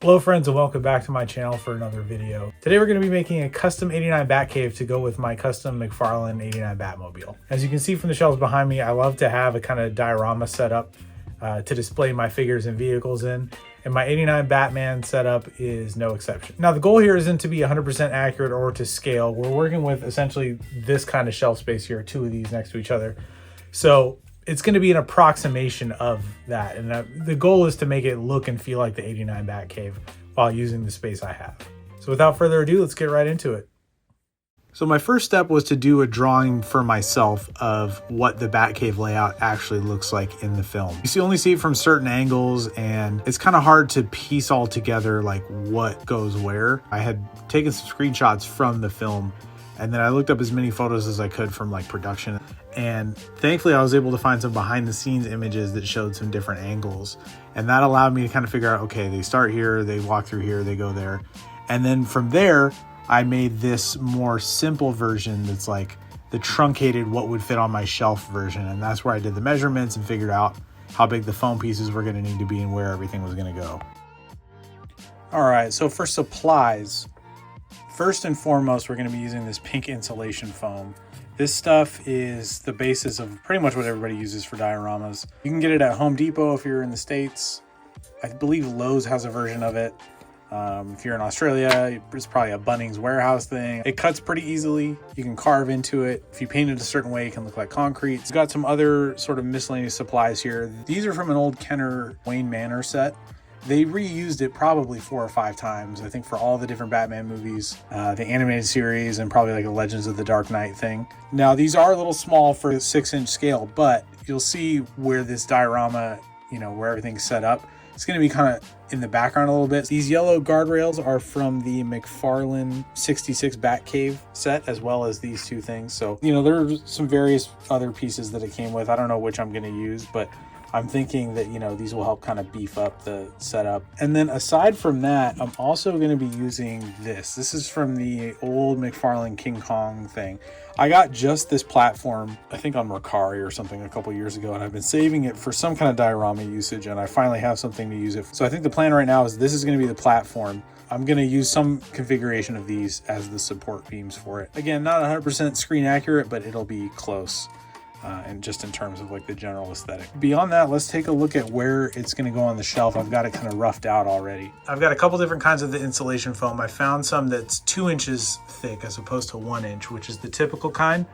Hello friends and welcome back to my channel for another video. Today we're going to be making a custom 89 Batcave to go with my custom McFarlane 89 Batmobile. As you can see from the shelves behind me, I love to have a kind of diorama setup to display my figures and vehicles in. And my 89 Batman setup is no exception. Now the goal here isn't to be 100% accurate or to scale. We're working with essentially this kind of shelf space here, two of these next to each other. So it's going to be an approximation of that. And the goal is to make it look and feel like the 89 Batcave while using the space I have. So without further ado, let's get right into it. So my first step was to do a drawing for myself of what the Batcave layout actually looks like in the film. You only see it from certain angles and it's kind of hard to piece all together like what goes where. I had taken some screenshots from the film and then I looked up as many photos as I could from like production. And thankfully I was able to find some behind the scenes images that showed some different angles. And that allowed me to kind of figure out, okay, they start here, they walk through here, they go there. And then from there, I made this more simple version that's like the truncated what would fit on my shelf version. And that's where I did the measurements and figured out how big the foam pieces were going to need to be and where everything was going to go. All right, so for supplies, first and foremost, we're going to be using this pink insulation foam. This stuff is the basis of pretty much what everybody uses for dioramas. You can get it at Home Depot if you're in the States. I believe Lowe's has a version of it. If you're in Australia, it's probably a Bunnings warehouse thing. It cuts pretty easily. You can carve into it. If you paint it a certain way, it can look like concrete. It's got some other sort of miscellaneous supplies here. These are from an old Kenner Wayne Manor set. They reused it probably 4 or 5 times, I think, for all the different Batman movies, the animated series, and probably like a Legends of the Dark Knight thing. Now, these are a little small for a 6-inch scale, but you'll see where this diorama, where everything's set up, it's going to be kind of in the background a little bit. These yellow guardrails are from the McFarlane 66 Batcave set, as well as these two things. So, there's some various other pieces that it came with. I don't know which I'm going to use, but I'm thinking that, these will help kind of beef up the setup. And then aside from that, I'm also going to be using this. This is from the old McFarlane King Kong thing. I got just this platform, I think on Mercari or something a couple years ago, and I've been saving it for some kind of diorama usage, and I finally have something to use it for. So I think the plan right now is this is going to be the platform. I'm going to use some configuration of these as the support beams for it. Again, not 100% screen accurate, but it'll be close. And just in terms of like the general aesthetic. Beyond that, let's take a look at where it's going to go on the shelf. I've got it kind of roughed out already. I've got a couple different kinds of the insulation foam. I found some that's 2 inches thick as opposed to 1 inch, which is the typical kind.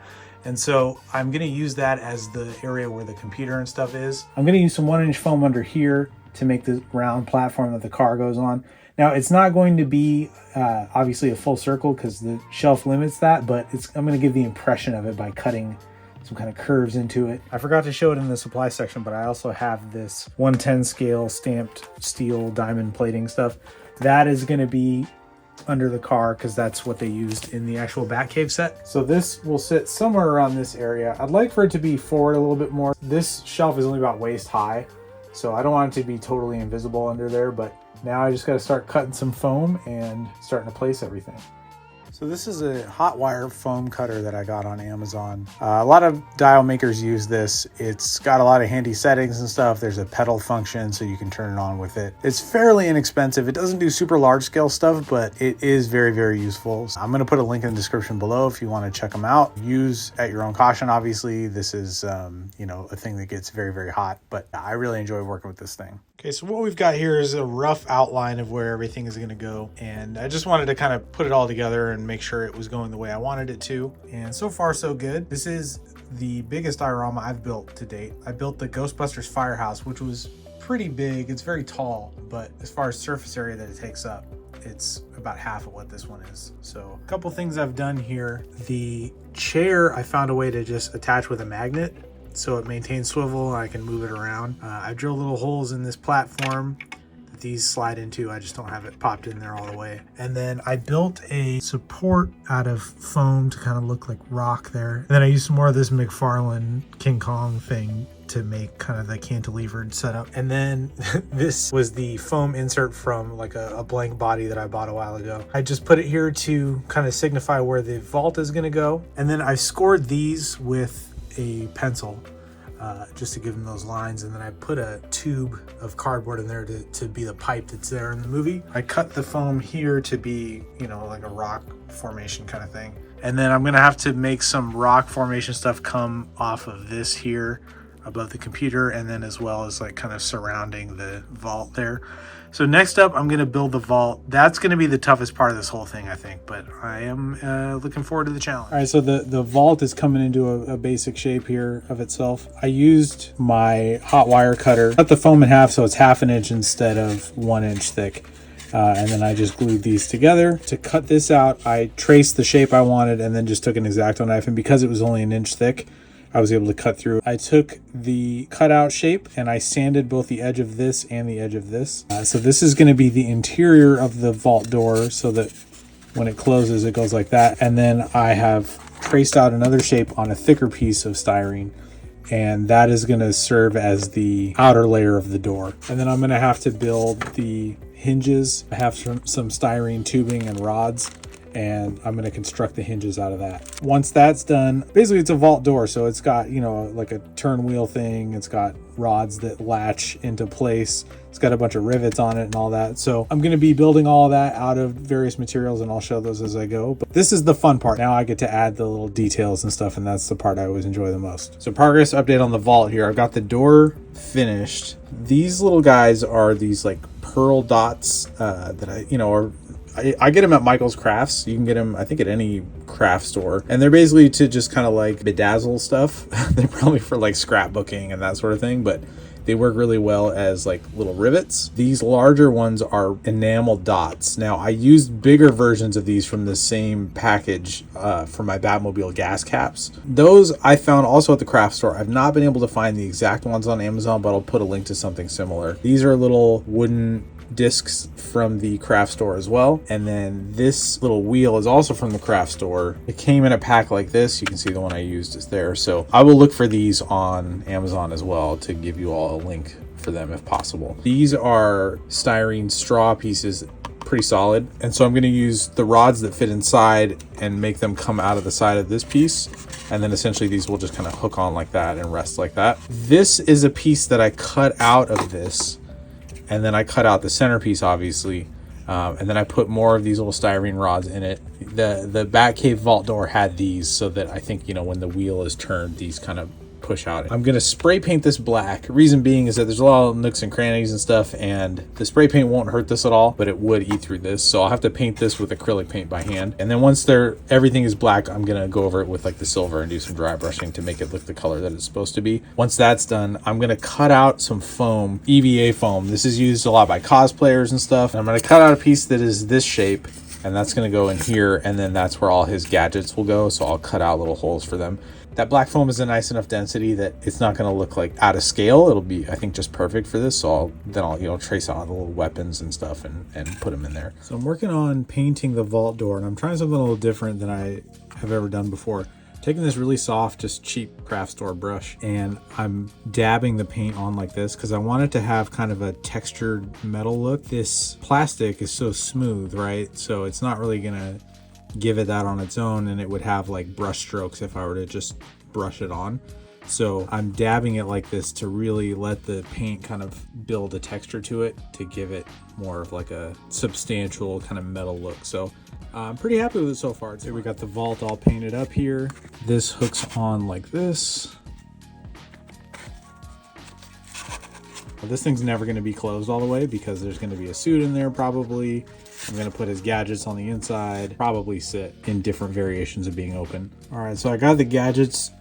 And so I'm going to use that as the area where the computer and stuff is. I'm going to use some 1-inch foam under here to make the round platform that the car goes on. Now, it's not going to be obviously a full circle because the shelf limits that, but I'm going to give the impression of it by cutting some kind of curves into it. I forgot to show it in the supply section, but I also have this 1/10 scale stamped steel diamond plating stuff. That is going to be under the car because that's what they used in the actual Batcave set. So this will sit somewhere around this area. I'd like for it to be forward a little bit more. This shelf is only about waist high, so I don't want it to be totally invisible under there, but now I just got to start cutting some foam and starting to place everything. So this is a hot wire foam cutter that I got on Amazon. A lot of dial makers use this. It's got a lot of handy settings and stuff. There's a pedal function so you can turn it on with it. It's fairly inexpensive. It doesn't do super large scale stuff, but it is very, very useful. So I'm going to put a link in the description below if you want to check them out. Use at your own caution, obviously. This is, a thing that gets very, very hot, but I really enjoy working with this thing. Okay, so what we've got here is a rough outline of where everything is going to go. And I just wanted to kind of put it all together and make sure it was going the way I wanted it to. And so far, so good. This is the biggest diorama I've built to date. I built the Ghostbusters firehouse, which was pretty big. It's very tall, but as far as surface area that it takes up, it's about half of what this one is. So a couple things I've done here. The chair, I found a way to just attach with a magnet, so it maintains swivel and I can move it around. I drilled little holes in this platform that these slide into. I just don't have it popped in there all the way. And then I built a support out of foam to kind of look like rock there. And then I used some more of this McFarlane King Kong thing to make kind of the cantilevered setup. And then this was the foam insert from like a blank body that I bought a while ago. I just put it here to kind of signify where the vault is going to go. And then I scored these with a pencil. just to give them those lines. And then I put a tube of cardboard in there to be the pipe that's there in the movie. I cut the foam here to be, you know, like a rock formation kind of thing. And then I'm gonna have to make some rock formation stuff come off of this here above the computer, and then as well as like kind of surrounding the vault there. So next up, I'm gonna build the vault. That's gonna be the toughest part of this whole thing, I think, but I am looking forward to the challenge. All right, so the vault is coming into a basic shape here of itself. I used my hot wire cutter, cut the foam in half so it's 1/2 inch instead of 1 inch thick. And then I just glued these together. To cut this out, I traced the shape I wanted and then just took an X-Acto knife. And because it was only 1 inch thick, I was able to cut through. I took the cutout shape and I sanded both the edge of this and the edge of this. So this is going to be the interior of the vault door so that when it closes, it goes like that. And then I have traced out another shape on a thicker piece of styrene, and that is going to serve as the outer layer of the door. And then I'm going to have to build the hinges. I have some styrene tubing and rods, and I'm going to construct the hinges out of that. Once that's done, basically it's a vault door, so it's got, you know, like a turn wheel thing. It's got rods that latch into place. It's got a bunch of rivets on it and all that. So I'm going to be building all that out of various materials, and I'll show those as I go. But this is the fun part. Now I get to add the little details and stuff, and that's the part I always enjoy the most. So progress update on the vault here. I've got the door finished. These little guys are these like pearl dots that I get them at Michael's Crafts. You can get them, I think, at any craft store. And they're basically to just kind of like bedazzle stuff. They're probably for like scrapbooking and that sort of thing, but they work really well as like little rivets. These larger ones are enamel dots. Now, I used bigger versions of these from the same package for my Batmobile gas caps. Those I found also at the craft store. I've not been able to find the exact ones on Amazon, but I'll put a link to something similar. These are little wooden discs from the craft store as well, and then this little wheel is also from the craft store. It came in a pack like this. You can see the one I used is there, so I will look for these on Amazon as well to give you all a link for them if possible. These are styrene straw pieces, pretty solid, and so I'm going to use the rods that fit inside and make them come out of the side of this piece, and then essentially these will just kind of hook on like that and rest like that. This is a piece that I cut out of this, and then I cut out the centerpiece, obviously, and then I put more of these little styrene rods in it. The Batcave vault door had these, so that I think, you know, when the wheel is turned, these kind of push out. I'm gonna spray paint this black. Reason being is that there's a lot of nooks and crannies and stuff, and the spray paint won't hurt this at all, but it would eat through this. So I'll have to paint this with acrylic paint by hand. And then once everything is black, I'm gonna go over it with like the silver and do some dry brushing to make it look the color that it's supposed to be. Once that's done, I'm gonna cut out some foam, EVA foam. This is used a lot by cosplayers and stuff. And I'm gonna cut out a piece that is this shape, and that's gonna go in here, and then that's where all his gadgets will go. So I'll cut out little holes for them. That black foam is a nice enough density that it's not going to look like out of scale. It'll be, I think, just perfect for this. So I'll trace out the little weapons and stuff and put them in there. So I'm working on painting the vault door, and I'm trying something a little different than I have ever done before. Taking this really soft, just cheap craft store brush, and I'm dabbing the paint on like this because I want it to have kind of a textured metal look. This plastic is so smooth, right? So it's not really gonna give it that on its own, and it would have like brush strokes if I were to just brush it on. So I'm dabbing it like this to really let the paint kind of build a texture to it, to give it more of like a substantial kind of metal look. So I'm pretty happy with it so far. So we got the vault all painted up here. This hooks on like this. This thing's never going to be closed all the way because there's going to be a suit in there probably. I'm going to put his gadgets on the inside, probably sit in different variations of being open. All right, so I got the gadgets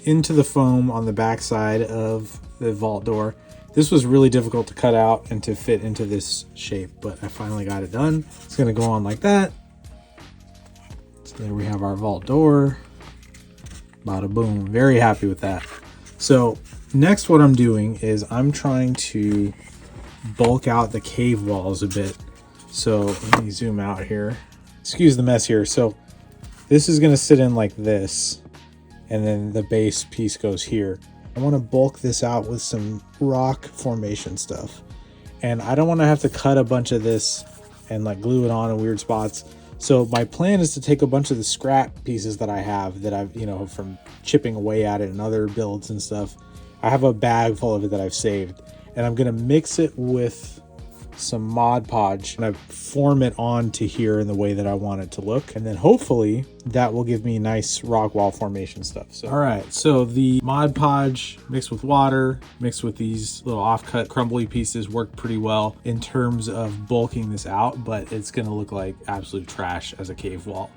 into the foam on the back side of the vault door. This was really difficult to cut out and to fit into this shape, but I finally got it done. It's going to go on like that. So there we have our vault door. Bada boom. Very happy with that. So next what I'm doing is I'm trying to bulk out the cave walls a bit. So let me zoom out here. Excuse the mess here. So this is going to sit in like this, and then the base piece goes here. I want to bulk this out with some rock formation stuff, and I don't want to have to cut a bunch of this and like glue it on in weird spots. So my plan is to take a bunch of the scrap pieces that I have that I've, from chipping away at it and other builds and stuff. I have a bag full of it that I've saved, and I'm gonna mix it with some Mod Podge and I form it onto here in the way that I want it to look, and then hopefully that will give me nice rock wall formation stuff. So all right, so the Mod Podge mixed with water mixed with these little offcut crumbly pieces worked pretty well in terms of bulking this out, but it's gonna look like absolute trash as a cave wall.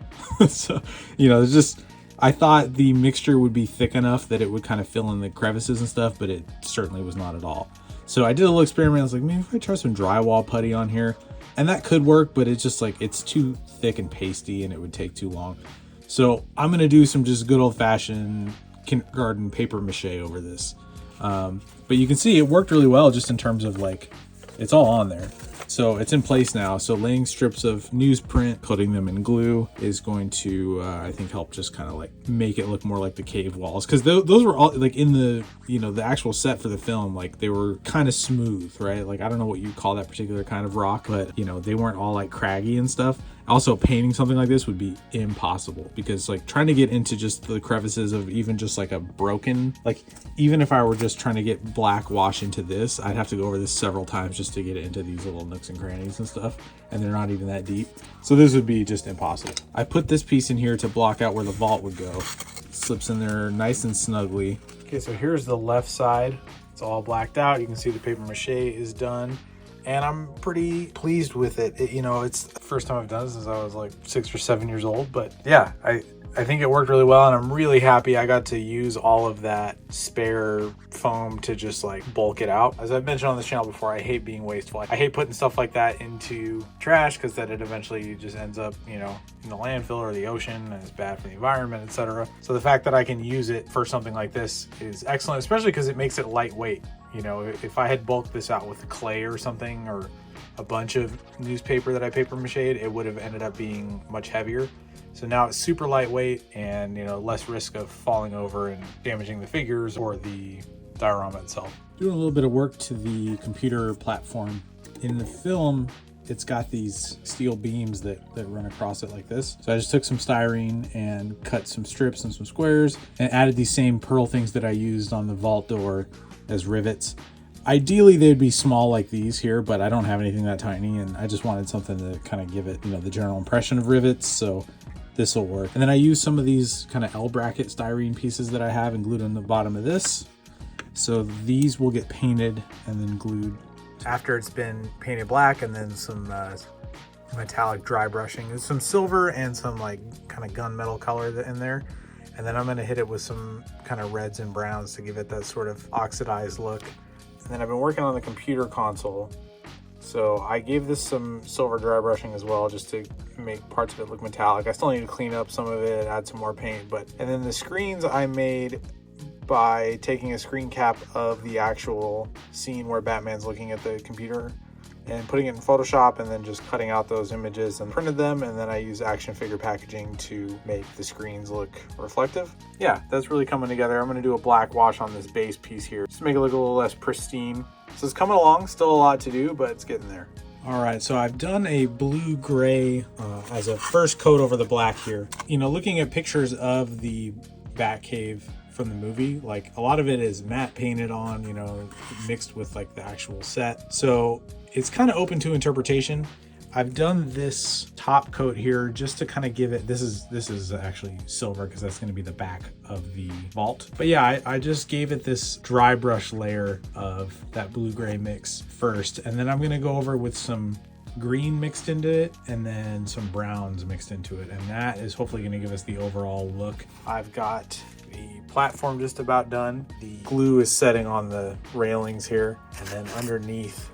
So, you know, it's just, I thought the mixture would be thick enough that it would kind of fill in the crevices and stuff, but it certainly was not at all. So I did a little experiment. I was like, maybe if I try some drywall putty on here, and that could work, but it's just like, it's too thick and pasty and it would take too long. So I'm going to do some just good old fashioned kindergarten paper mache over this. But you can see it worked really well just in terms of like, it's all on there. So it's in place now. So laying strips of newsprint, coating them in glue is going to, I think, help just kind of like make it look more like the cave walls. Because those were all like in the, you know, the actual set for the film, like they were kind of smooth, right? Like, I don't know what you call that particular kind of rock, but you know, they weren't all like craggy and stuff. Also, painting something like this would be impossible because like trying to get into just the crevices of even just like a broken, like even if I were just trying to get black wash into this, I'd have to go over this several times just to get into these little nooks and crannies and stuff. And they're not even that deep. So this would be just impossible. I put this piece in here to block out where the vault would go. It slips in there nice and snugly. Okay, so here's the left side. It's all blacked out. You can see the paper mache is done. And I'm pretty pleased with it. You know, it's the first time I've done this since I was like 6 or 7 years old. But yeah, I think it worked really well, and I'm really happy I got to use all of that spare foam to just like bulk it out. As I've mentioned on this channel before, I hate being wasteful. I hate putting stuff like that into trash because then it eventually just ends up, you know, in the landfill or the ocean, and it's bad for the environment, etc. So the fact that I can use it for something like this is excellent, especially because it makes it lightweight. You know, if I had bulked this out with clay or something, or a bunch of newspaper that I paper mached, it would have ended up being much heavier. So now it's super lightweight and, you know, less risk of falling over and damaging the figures or the diorama itself. Doing a little bit of work to the computer platform. In the film, it's got these steel beams that run across it like this. So I just took some styrene and cut some strips and some squares and added these same pearl things that I used on the vault door as rivets. Ideally they'd be small like these here, but I don't have anything that tiny, and I just wanted something to kind of give it, you know, the general impression of rivets. So this will work. And then I used some of these kind of L bracket styrene pieces that I have and glued on the bottom of this. So these will get painted and then glued after it's been painted black, and then some metallic dry brushing. There's some silver and some like kind of gunmetal color in there. And then I'm going to hit it with some kind of reds and browns to give it that sort of oxidized look. And then I've been working on the computer console. So I gave this some silver dry brushing as well, just to make parts of it look metallic. I still need to clean up some of it, add some more paint. And then the screens I made by taking a screen cap of the actual scene where Batman's looking at the computer and putting it in Photoshop, and then just cutting out those images and printed them. And then I use action figure packaging to make the screens look reflective. Yeah, that's really coming together. I'm going to do a black wash on this base piece here just to make it look a little less pristine. So it's coming along, still a lot to do, but it's getting there. All right, so I've done a blue-gray as a first coat over the black here. You know, looking at pictures of the Batcave from the movie, like a lot of it is matte painted on, you know, mixed with like the actual set. So it's kind of open to interpretation. I've done this top coat here just to kind of give it, this is actually silver because that's going to be the back of the vault. But yeah, I just gave it this dry brush layer of that blue-gray mix first, and then I'm going to go over with some green mixed into it and then some browns mixed into it, and that is hopefully going to give us the overall look. I've got the platform just about done. The glue is setting on the railings here, and then underneath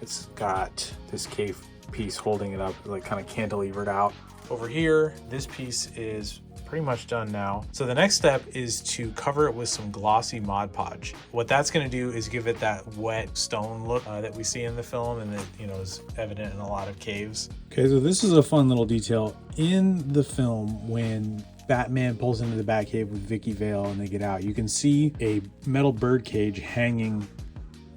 it's got this cave piece holding it up, like kind of cantilevered out. Over here, this piece is pretty much done now. So the next step is to cover it with some glossy Mod Podge. What that's going to do is give it that wet stone look that we see in the film, and that, you know, is evident in a lot of caves. Okay, so this is a fun little detail in the film. When Batman pulls into the Batcave with Vicky Vale and they get out, you can see a metal bird cage hanging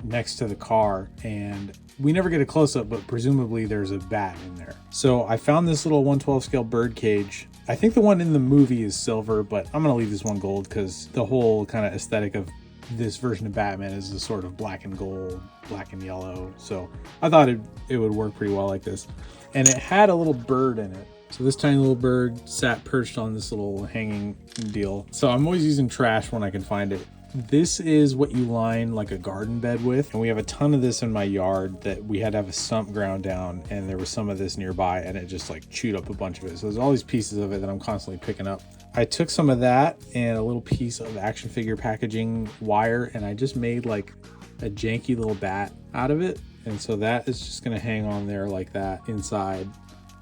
next to the car, and we never get a close-up, but presumably there's a bat in there. So I found this little 1/12 scale bird cage. I think the one in the movie is silver, but I'm gonna leave this one gold because the whole kind of aesthetic of this version of Batman is a sort of black and gold, black and yellow. So I thought it would work pretty well like this. And it had a little bird in it. So this tiny little bird sat perched on this little hanging deal. So I'm always using trash when I can find it. This is what you line like a garden bed with. And we have a ton of this in my yard that we had to have a stump ground down, and there was some of this nearby and it just like chewed up a bunch of it. So there's all these pieces of it that I'm constantly picking up. I took some of that and a little piece of action figure packaging wire, and I just made like a janky little bat out of it. And so that is just gonna hang on there like that inside.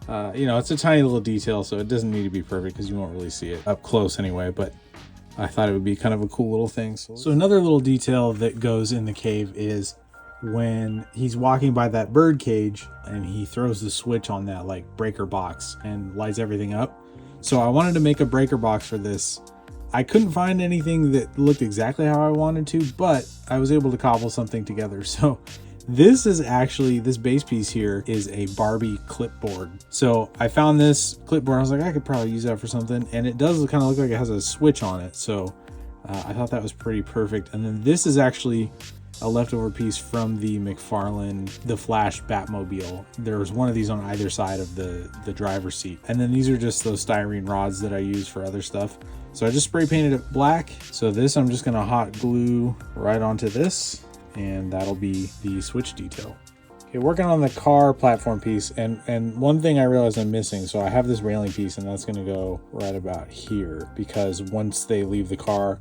You know, it's a tiny little detail, so it doesn't need to be perfect because you won't really see it up close anyway, but I thought it would be kind of a cool little thing. So another little detail that goes in the cave is when he's walking by that bird cage and he throws the switch on that like breaker box and lights everything up. So I wanted to make a breaker box for this. I couldn't find anything that looked exactly how I wanted to, but I was able to cobble something together. So this is actually, this base piece here is a Barbie clipboard. So I found this clipboard. I was like, I could probably use that for something. And it does kind of look like it has a switch on it. So I thought that was pretty perfect. And then this is actually a leftover piece from the McFarlane, the Flash Batmobile. There was one of these on either side of the driver's seat. And then these are just those styrene rods that I use for other stuff. So I just spray painted it black. So this I'm just gonna hot glue right onto this, and that'll be the switch detail. Okay, working on the car platform piece, and one thing I realized I'm missing, so I have this railing piece and that's gonna go right about here, because once they leave the car,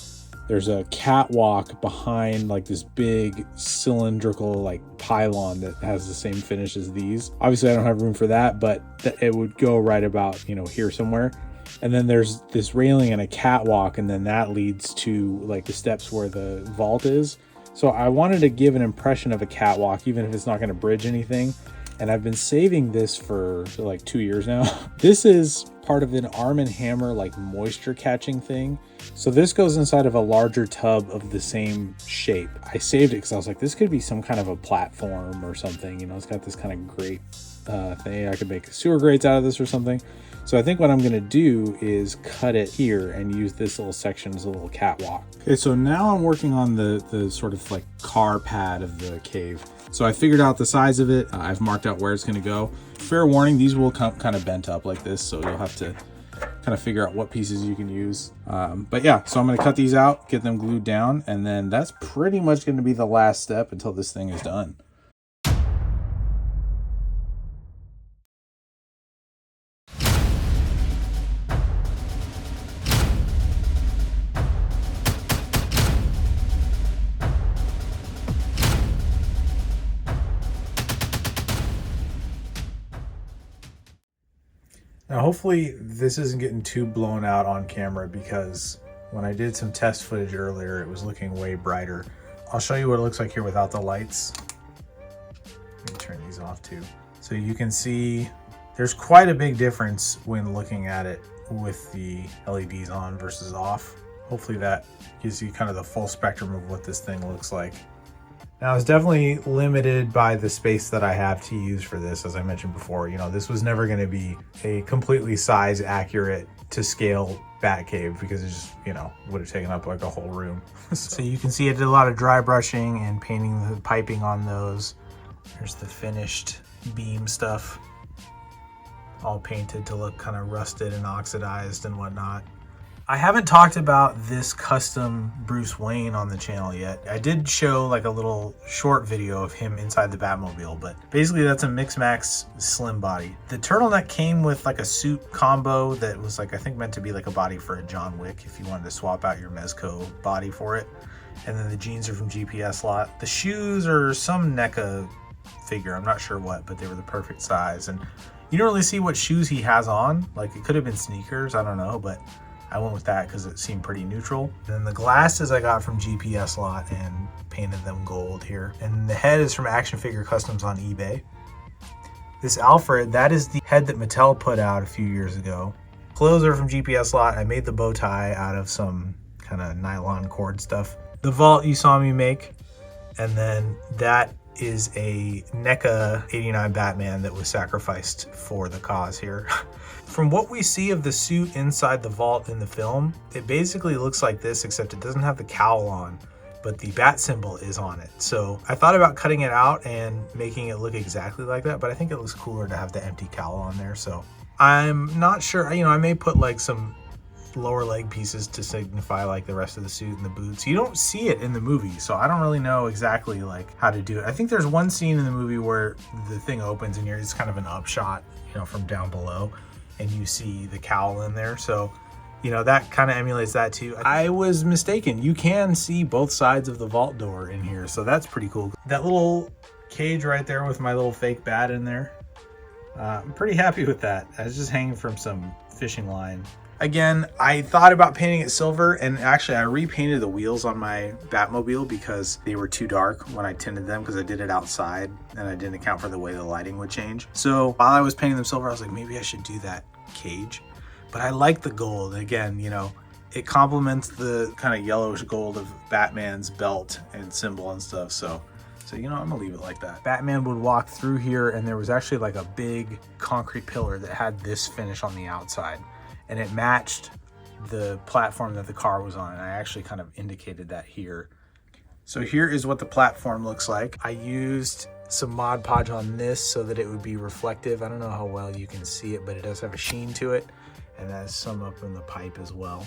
there's a catwalk behind like this big cylindrical like pylon that has the same finish as these. Obviously I don't have room for that, but it would go right about, you know, here somewhere. And then there's this railing and a catwalk, and then that leads to like the steps where the vault is. So I wanted to give an impression of a catwalk, even if it's not going to bridge anything. And I've been saving this for like 2 years now. This is part of an Arm & Hammer like moisture catching thing. So this goes inside of a larger tub of the same shape. I saved it because I was like, this could be some kind of a platform or something. You know, it's got this kind of grate thing. I could make sewer grates out of this or something. So I think what I'm going to do is cut it here and use this little section as a little catwalk. Okay, so now I'm working on the sort of like car pad of the cave. So I figured out the size of it. I've marked out where it's going to go. Fair warning, these will come kind of bent up like this, so you'll have to kind of figure out what pieces you can use. But yeah, so I'm going to cut these out, get them glued down, and then that's pretty much going to be the last step until this thing is done. Now, hopefully this isn't getting too blown out on camera, because when I did some test footage earlier, it was looking way brighter. I'll show you what it looks like here without the lights. Let me turn these off too. So you can see there's quite a big difference when looking at it with the LEDs on versus off. Hopefully that gives you kind of the full spectrum of what this thing looks like. Now, it's definitely limited by the space that I have to use for this. As I mentioned before, you know, this was never going to be a completely size accurate to scale Batcave, because it just, you know, would have taken up like a whole room. So you can see I did a lot of dry brushing and painting the piping on those. There's the finished beam stuff, all painted to look kind of rusted and oxidized and whatnot. I haven't talked about this custom Bruce Wayne on the channel yet. I did show like a little short video of him inside the Batmobile, but basically that's a Mix-Max slim body. The turtleneck came with like a suit combo that was like, I think meant to be like a body for a John Wick if you wanted to swap out your Mezco body for it. And then the jeans are from GPS Lot. The shoes are some NECA figure, I'm not sure what, but they were the perfect size. And you don't really see what shoes he has on. Like, it could have been sneakers, I don't know, but I went with that because it seemed pretty neutral. And then the glasses I got from GPS Lot and painted them gold here. And the head is from Action Figure Customs on eBay. This Alfred, that is the head that Mattel put out a few years ago. Clothes are from GPS Lot. I made the bow tie out of some kind of nylon cord stuff. The vault you saw me make. And then that is a NECA 89 Batman that was sacrificed for the cause here. From what we see of the suit inside the vault in the film, it basically looks like this, except it doesn't have the cowl on. but the bat symbol is on it. So I thought about cutting it out and making it look exactly like that, but I think it looks cooler to have the empty cowl on there. So I'm not sure, you know, I may put like some lower leg pieces to signify like the rest of the suit and the boots. You don't see it in the movie, so I don't really know exactly like how to do it. I think there's one scene in the movie where the thing opens and it's kind of an upshot, you know, from down below, and you see the cowl in there. So, you know, that kind of emulates that too. I was mistaken. You can see both sides of the vault door in here, so that's pretty cool. That little cage right there with my little fake bat in there, I'm pretty happy with that. I was just hanging from some fishing line. Again, I thought about painting it silver, and actually I repainted the wheels on my Batmobile because they were too dark when I tinted them, because I did it outside and I didn't account for the way the lighting would change. So while I was painting them silver, I was like, maybe I should do that cage. But I like the gold. Again, you know, it complements the kind of yellowish gold of Batman's belt and symbol and stuff. So you know, I'm gonna leave it like that. Batman would walk through here, and there was actually like a big concrete pillar that had this finish on the outside, and it matched the platform that the car was on. And I actually kind of indicated that here. So here is what the platform looks like. I used some Mod Podge on this so that it would be reflective. I don't know how well you can see it, but it does have a sheen to it, and that's some up in the pipe as well.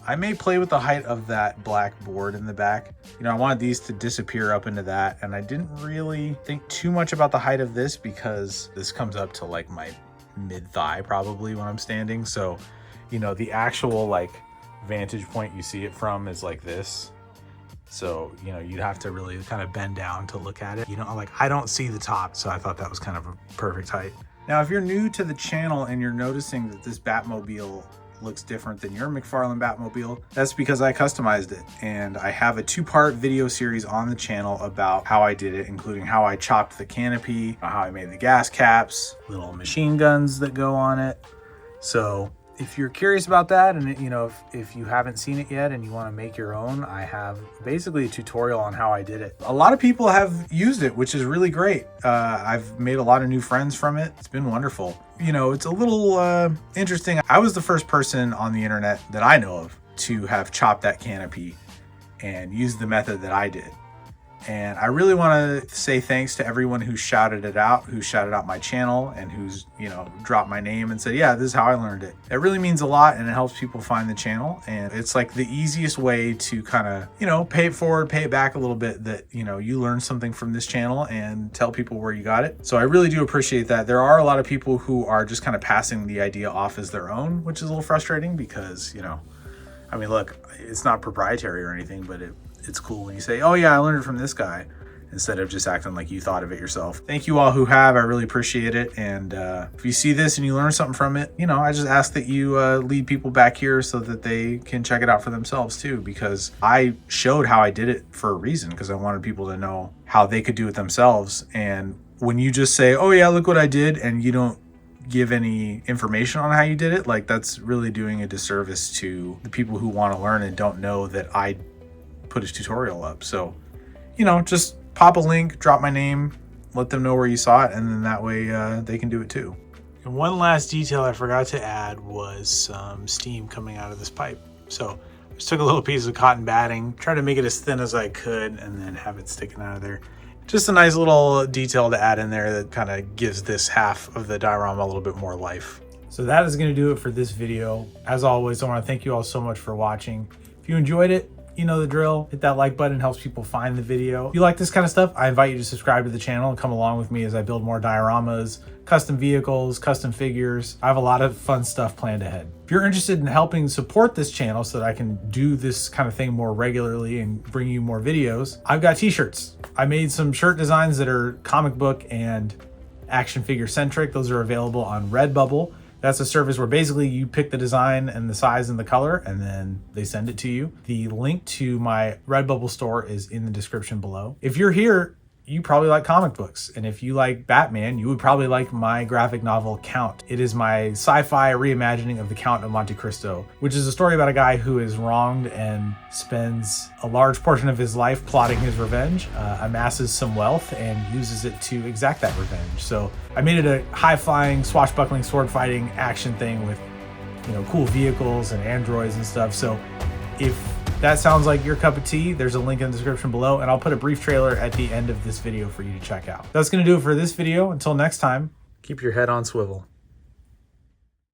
I may play with the height of that black board in the back. You know, I wanted these to disappear up into that, and I didn't really think too much about the height of this because this comes up to like my mid-thigh probably when I'm standing. So, you know, the actual like vantage point you see it from is like this. So, you know, you'd have to really kind of bend down to look at it. You know, like I don't see the top, so I thought that was kind of a perfect height. Now, if you're new to the channel and you're noticing that this Batmobile looks different than your McFarlane Batmobile, that's because I customized it, and I have a 2-part video series on the channel about how I did it, including how I chopped the canopy, how I made the gas caps, little machine guns that go on it. So if you're curious about that, and you know, if you haven't seen it yet and you want to make your own, I have basically a tutorial on how I did it. A lot of people have used it, which is really great. I've made a lot of new friends from it. It's been wonderful. You know, it's a little interesting. I was the first person on the internet that I know of to have chopped that canopy and used the method that I did. And I really want to say thanks to everyone who shouted it out, who shouted out my channel, and who's, you know, dropped my name and said, yeah, this is how I learned it. It really means a lot, and it helps people find the channel. And it's like the easiest way to kind of, you know, pay it forward, pay it back a little bit, that, you know, you learned something from this channel and tell people where you got it. So I really do appreciate that. There are a lot of people who are just kind of passing the idea off as their own, which is a little frustrating because, you know, I mean, look, it's not proprietary or anything, but it's cool when you say, oh yeah, I learned it from this guy, instead of just acting like you thought of it yourself. Thank you all who have. I really appreciate it. And if you see this and you learn something from it, you know, I just ask that you lead people back here so that they can check it out for themselves too, because I showed how I did it for a reason, because I wanted people to know how they could do it themselves. And when you just say, oh yeah, look what I did, and you don't give any information on how you did it, like that's really doing a disservice to the people who want to learn and don't know that I put his tutorial up. So, you know, just pop a link, drop my name, let them know where you saw it, and then that way they can do it too. And one last detail I forgot to add was some steam coming out of this pipe. So I just took a little piece of cotton batting, tried to make it as thin as I could, and then have it sticking out of there. Just a nice little detail to add in there that kind of gives this half of the diorama a little bit more life. So that is going to do it for this video. As always, I want to thank you all so much for watching. If you enjoyed it, you know the drill. Hit that like button, helps people find the video. If you like this kind of stuff, I invite you to subscribe to the channel and come along with me as I build more dioramas, custom vehicles, custom figures. I have a lot of fun stuff planned ahead. If you're interested in helping support this channel so that I can do this kind of thing more regularly and bring you more videos, I've got t-shirts. I made some shirt designs that are comic book and action figure centric. Those are available on Redbubble. That's a service where basically you pick the design and the size and the color, and then they send it to you. The link to my Redbubble store is in the description below. If you're here, you probably like comic books. And if you like Batman, you would probably like my graphic novel, Count. It is my sci-fi reimagining of the Count of Monte Cristo, which is a story about a guy who is wronged and spends a large portion of his life plotting his revenge, amasses some wealth, and uses it to exact that revenge. So I made it a high-flying, swashbuckling, sword-fighting action thing with, you know, cool vehicles and androids and stuff. So if that sounds like your cup of tea, there's a link in the description below, and I'll put a brief trailer at the end of this video for you to check out. That's gonna do it for this video. Until next time, keep your head on swivel.